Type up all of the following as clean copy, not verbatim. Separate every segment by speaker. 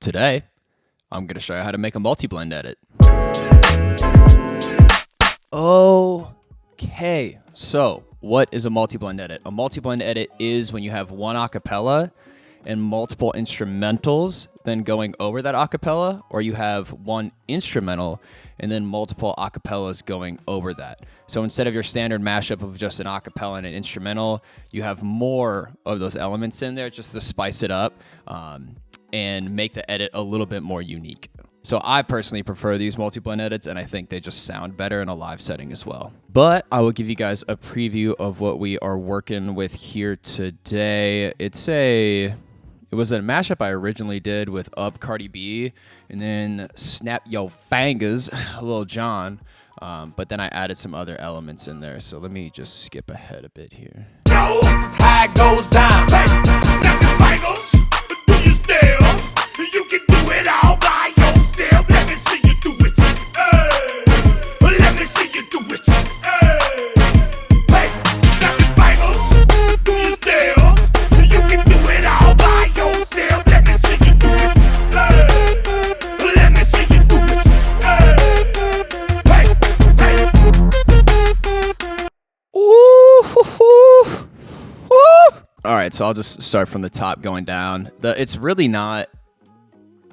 Speaker 1: Today, I'm going to show you how to make a multi-blend edit. Okay, so what is a multi-blend edit? A multi-blend edit is when you have one acapella and multiple instrumentals then going over that acapella, or you have one instrumental and then multiple acapellas going over that. So instead of your standard mashup of just an acapella and an instrumental, you have more of those elements in there just to spice it up and make the edit a little bit more unique. So I personally prefer these multi-blend edits, and I think they just sound better in a live setting as well. But I will give you guys a preview of what we are working with here today. It was a mashup I originally did with Cardi B, and then Snap Yo Fingers, Lil Jon, but then I added some other elements in there. So let me just skip ahead a bit here.
Speaker 2: Yo, this is how it goes down. Hey, snap your fingers, do you still? You can do it all by yourself. Let me see you do it. Hey, let me see you do it. Hey, snap your fingers, do you still? You can do it all by yourself. Let me see you do it. Let me see you do it. Hey.
Speaker 1: Ooh. All right, so I'll just start from the top going down. It's really not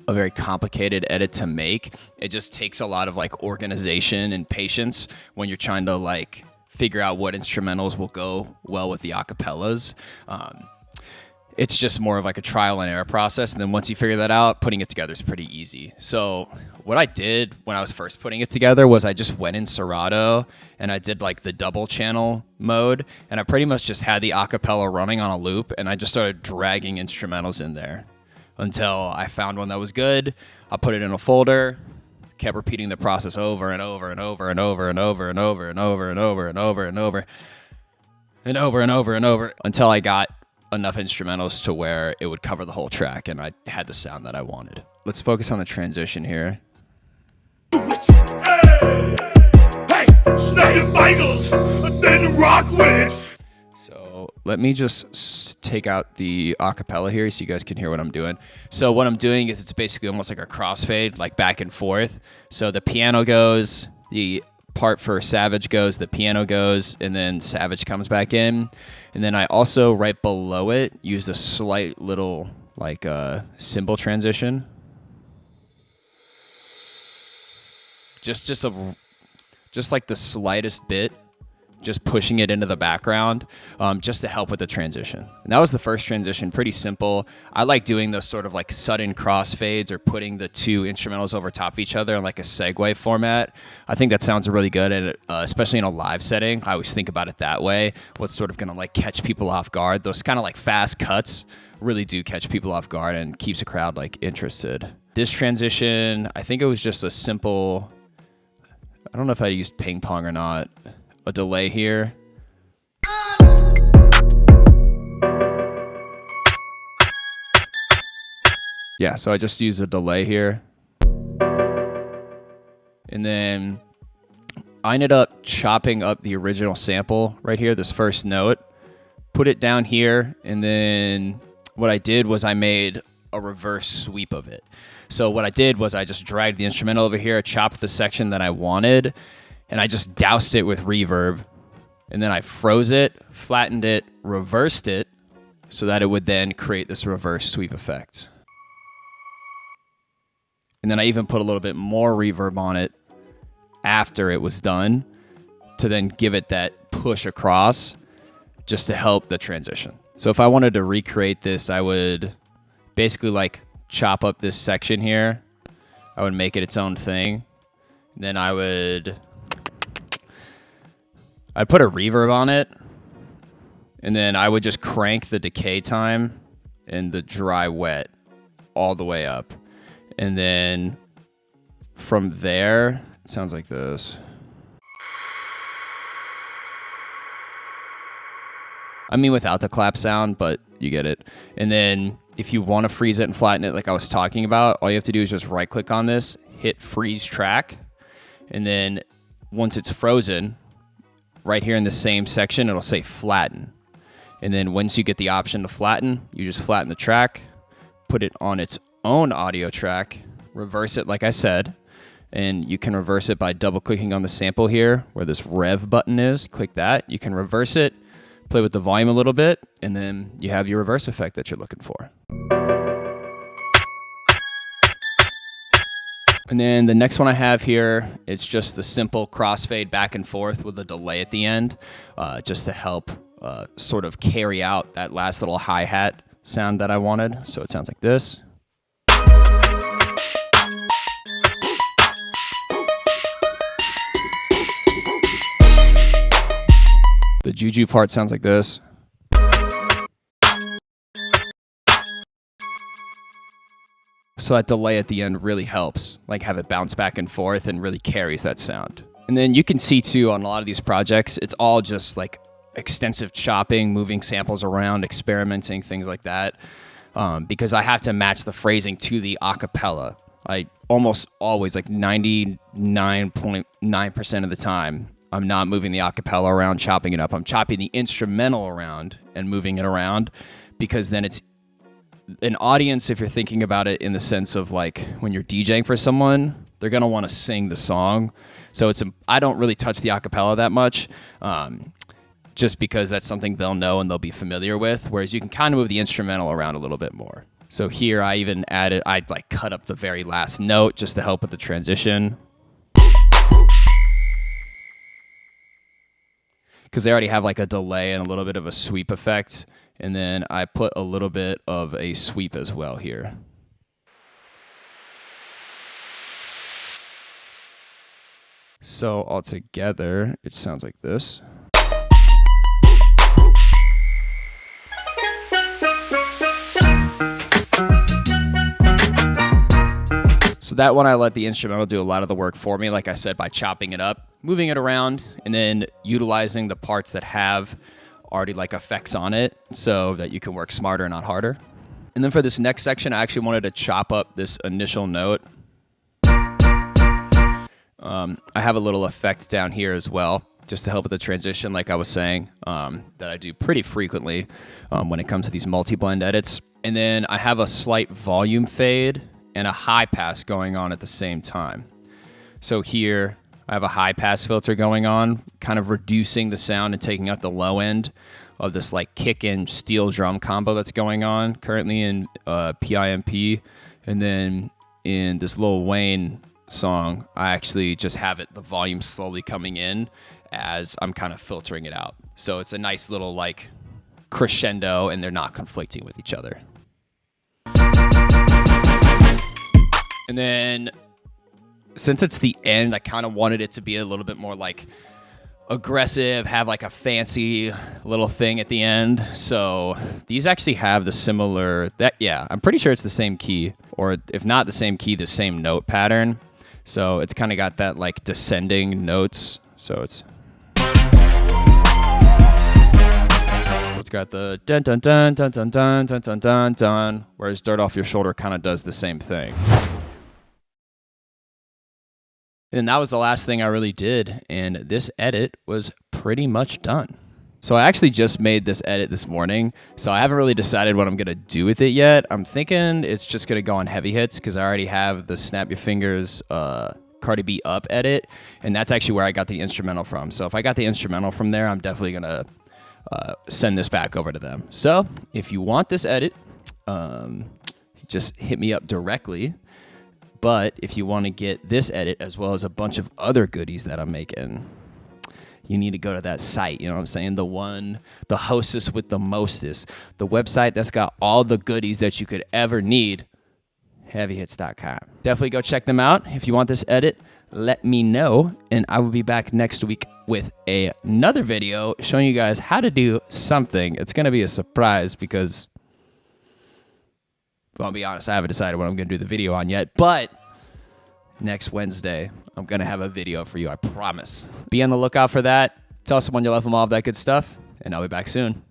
Speaker 1: a very complicated edit to make. It just takes a lot of organization and patience when you're trying to figure out what instrumentals will go well with the acapellas. It's just more of a trial and error process. And then once you figure that out, putting it together is pretty easy. So what I did when I was first putting it together was I just went in Serato and I did the double channel mode. And I pretty much just had the acapella running on a loop. And I just started dragging instrumentals in there until I found one that was good. I put it in a folder, kept repeating the process over and over and over and over and over and over and over and over and over and over and over and over and over until I got enough instrumentals to where it would cover the whole track and I had the sound that I wanted. Let's focus on the transition here.
Speaker 2: Hey, snap your fingers, then rock with it.
Speaker 1: So let me just take out the acapella here so you guys can hear what I'm doing. So what I'm doing is it's basically almost like a crossfade, back and forth. So the piano goes, the part for Savage goes, the piano goes, and then Savage comes back in. And then I also, right below it, use a slight little cymbal transition. Just the slightest bit, just pushing it into the background, just to help with the transition. And that was the first transition, pretty simple. I like doing those sort of sudden crossfades or putting the two instrumentals over top of each other in a segue format. I think that sounds really good, and especially in a live setting. I always think about it that way. What's sort of gonna catch people off guard. Those kind of fast cuts really do catch people off guard and keeps a crowd interested. This transition, I think it was just a simple, I don't know if I used ping pong or not, a delay here. Yeah, so I just use a delay here. And then I ended up chopping up the original sample right here, this first note, put it down here, and then what I did was I made a reverse sweep of it. So what I did was I just dragged the instrumental over here, chopped the section that I wanted, and I just doused it with reverb. And then I froze it, flattened it, reversed it, so that it would then create this reverse sweep effect. And then I even put a little bit more reverb on it after it was done to then give it that push across just to help the transition. So if I wanted to recreate this, I would basically chop up this section here. I would make it its own thing. Then I'd put a reverb on it, and then I would just crank the decay time and the dry wet all the way up. And then from there, it sounds like this. I mean, without the clap sound, but you get it. And then if you want to freeze it and flatten it like I was talking about, all you have to do is just right click on this, hit freeze track, and then once it's frozen, right here in the same section, it'll say flatten. And then once you get the option to flatten, you just flatten the track, put it on its own audio track, reverse it like I said, and you can reverse it by double clicking on the sample here where this rev button is. Click that. You can reverse it, play with the volume a little bit, and then you have your reverse effect that you're looking for. And then the next one I have here is just the simple crossfade back and forth with a delay at the end, just to help sort of carry out that last little hi-hat sound that I wanted. So it sounds like this. The juju part sounds like this. So that delay at the end really helps, like have it bounce back and forth and really carries that sound. And then you can see too on a lot of these projects, it's all just like extensive chopping, moving samples around, experimenting, things like that. Because I have to match the phrasing to the acapella. I almost always, like 99.9% of the time, I'm not moving the acapella around, chopping it up. I'm chopping the instrumental around and moving it around, because then it's an audience, if you're thinking about it in the sense of like when you're DJing for someone, they're going to want to sing the song. So I don't really touch the acapella that much, just because that's something they'll know and they'll be familiar with, whereas you can kind of move the instrumental around a little bit more. So here I even I'd like cut up the very last note just to help with the transition, because they already have like a delay and a little bit of a sweep effect. And then I put a little bit of a sweep as well here. So altogether, it sounds like this. So that one, I let the instrumental do a lot of the work for me, like I said, by chopping it up, moving it around, and then utilizing the parts that have already like effects on it so that you can work smarter, not harder. And then for this next section, I actually wanted to chop up this initial note. I have a little effect down here as well, just to help with the transition, like I was saying, that I do pretty frequently when it comes to these multi-blend edits. And then I have a slight volume fade and a high pass going on at the same time. So here I have a high pass filter going on, kind of reducing the sound and taking out the low end of this like kick and steel drum combo that's going on currently in PIMP. And then in this Lil Wayne song, I actually just have the volume slowly coming in as I'm kind of filtering it out. So it's a nice little like crescendo, and they're not conflicting with each other. And then since it's the end, I kind of wanted it to be a little bit more like aggressive, have like a fancy little thing at the end. So these actually have the similar, I'm pretty sure it's the same key, or if not the same key, the same note pattern. So it's kind of got that like descending notes. So it's got the dun dun dun dun dun dun dun dun dun dun, whereas Dirt Off Your Shoulder kind of does the same thing. And that was the last thing I really did, and this edit was pretty much done. So I actually just made this edit this morning, so I haven't really decided what I'm going to do with it yet. I'm thinking it's just going to go on heavy hits, because I already have the Snap Your Fingers Cardi B Up edit, and that's actually where I got the instrumental from. So if I got the instrumental from there, I'm definitely going to send this back over to them. So if you want this edit, just hit me up directly. But if you want to get this edit as well as a bunch of other goodies that I'm making, you need to go to that site. You know what I'm saying? The hostess with the mostest, the website that's got all the goodies that you could ever need, heavyhits.com. Definitely go check them out. If you want this edit, let me know, and I will be back next week with another video showing you guys how to do something. It's going to be a surprise because, well, I'll be honest, I haven't decided what I'm going to do the video on yet, but next Wednesday, I'm going to have a video for you, I promise. Be on the lookout for that. Tell someone you love them, all of that good stuff, and I'll be back soon.